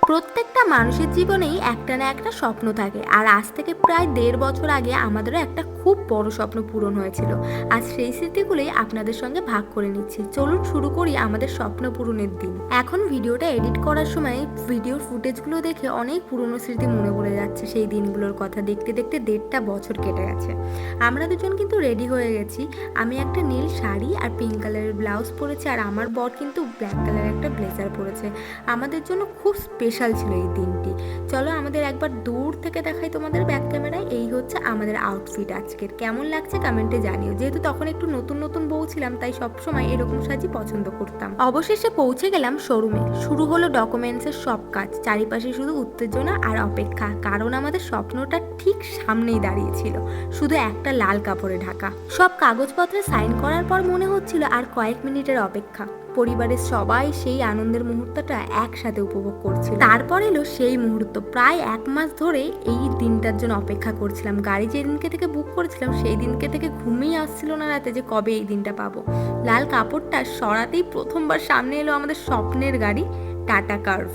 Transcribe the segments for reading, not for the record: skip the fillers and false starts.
প্রত্যেকটা মানুষের জীবনেই একটা না একটা স্বপ্ন থাকে, আর আজ থেকে প্রায় 1.5 বছর আগে আমাদেরও একটা খুব বড় স্বপ্ন পূরণ হয়েছিল। আজ সেই স্মৃতিগুলোই আপনাদের সঙ্গে ভাগ করে নিচ্ছি। চলুন শুরু করি আমাদের স্বপ্ন পূরণের দিন। এখন ভিডিওটা এডিট করার সময় ভিডিওর ফুটেজগুলো দেখে অনেক পুরনো স্মৃতি মনে পড়ে যাচ্ছে। সেই দিনগুলোর কথা দেখতে দেখতে 1.5 বছর কেটে গেছে। আমরা দুজন কিন্তু রেডি হয়ে গেছি। আমি একটা নীল শাড়ি আর পিঙ্ক কালারের ব্লাউজ পরেছি, আর আমার বর কিন্তু ব্ল্যাক কালারের একটা ব্লেজার পরেছে। আমাদের জন্য খুব স্পেশাল ছিল এই দিনটি। চলো আমাদের একবার দূর থেকে দেখাই তোমাদের ব্যাক ক্যামেরায়। এই হচ্ছে আমাদের আউটফিট আজকের। কেমন লাগছে কমেন্টে জানিও। যেহেতু তখন একটু নতুন নতুন বউ ছিলাম, তাই সবসময় এরকম সাজি পছন্দ করতাম। অবশেষে পৌঁছে গেলাম শোরুমে। শুরু হলো ডকুমেন্টসের সব কাজ। চারিপাশে শুধু উত্তেজনা আর অপেক্ষা, কারণ আমাদের স্বপ্নটা ঠিক সামনেই দাঁড়িয়েছিল, শুধু একটা লাল কাপড়ে ঢাকা। সব কাগজপত্রে সাইন করার পর মনে হচ্ছিল আর কয়েক মিনিটের অপেক্ষা। পরিবারের সবাই সেই আনন্দের মুহূর্তটা একসাথে উপভোগ করছিল। তারপর এলো সেই মুহূর্ত। প্রায় 1 মাস ধরে এই দিনটার জন্য অপেক্ষা করছিলাম। গাড়ি যেদিনকে থেকে বুক করেছিলাম সেই দিনকে থেকে ঘুমিয়ে আসছিল না রাতে যে কবে এই দিনটা পাবো। লাল কাপড়টা সরাতেই প্রথমবার সামনে এলো আমাদের স্বপ্নের গাড়ি, টাটা কার্ভ।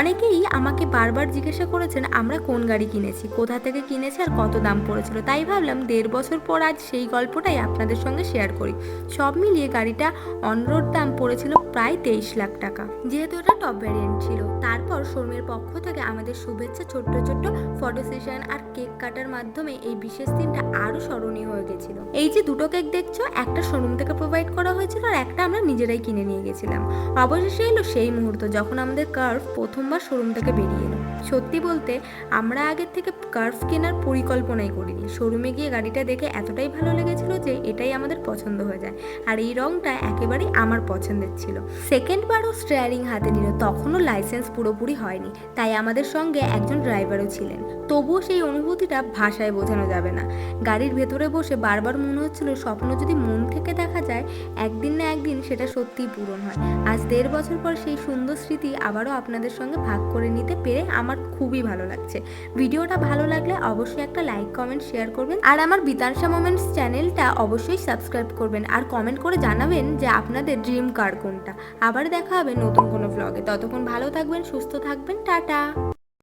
অনেকেই আমাকে বারবার জিজ্ঞাসা করেছেন আমরা কোন গাড়ি কিনেছি, কোথা থেকে কিনেছি আর কত দাম পড়েছিল। তাই ভাবলাম 1.5 বছর পর আজ সেই গল্পটাই আপনাদের সঙ্গে শেয়ার করি। সব মিলিয়ে গাড়িটা অনরোড দাম পড়েছিল প্রায় 23 লাখ টাকা, যেহেতু এটা টপ ভ্যারিয়েন্ট ছিল। তারপর শোরুমের পক্ষ থেকে আমাদের শুভেচ্ছা, ছোট্ট ছোট্ট ফটো সেশন আর কেক কাটার মাধ্যমে এই বিশেষ দিনটা আরো স্মরণীয় হয়ে গেছিল। এই যে দুটো কেক দেখছো, একটা শোরুম থেকে প্রোভাইড করা হয়েছিল আর একটা আমরা নিজেরাই কিনে নিয়ে গেছিলাম। অবশেষে এলো সেই মুহূর্ত যখন আমাদের কার্ভ প্রথমবার শোরুম থেকে বেরিয়ে এলো। সত্যি বলতে আমরা আগের থেকে কার্ভ কেনার পরিকল্পনাই করিনি। শোরুমে গিয়ে গাড়িটা দেখে এতটাই ভালো লেগেছিল যে এটাই আমাদের পছন্দ হয়ে যায়, আর এই রংটা একেবারেই আমার পছন্দের ছিল। সেকেন্ড বারও স্টিয়ারিং হাতে নিল, তখনও লাইসেন্স পুরোপুরি হয়নি, তাই আমাদের সঙ্গে একজন ড্রাইভারও ছিলেন। তবুও সেই অনুভূতিটা ভাষায় বোঝানো যাবে না। গাড়ির ভেতরে বসে বারবার মনে হচ্ছিল স্বপ্ন যদি মন থেকে দেখা যায়, একদিন না একদিন সেটা সত্যিই পূরণ হয়। আজ 1.5 বছর পর সেই সুন্দর স্মৃতি আবারও আপনাদের সঙ্গে ভাগ করে নিতে পেরে আমার খুবই ভালো লাগছে। ভিডিওটা ভালো লাগলে অবশ্যই একটা লাইক, কমেন্ট, শেয়ার করবেন, আর আমার বিতানসা মোমেন্টস চ্যানেলটা অবশ্যই সাবস্ক্রাইব করবেন, আর কমেন্ট করে জানাবেন যে আপনাদের ড্রিম কার কোনটা। আবার দেখা হবে নতুন কোনো ভ্লগে। ততক্ষণ ভালো থাকবেন, সুস্থ থাকবেন, টাটা।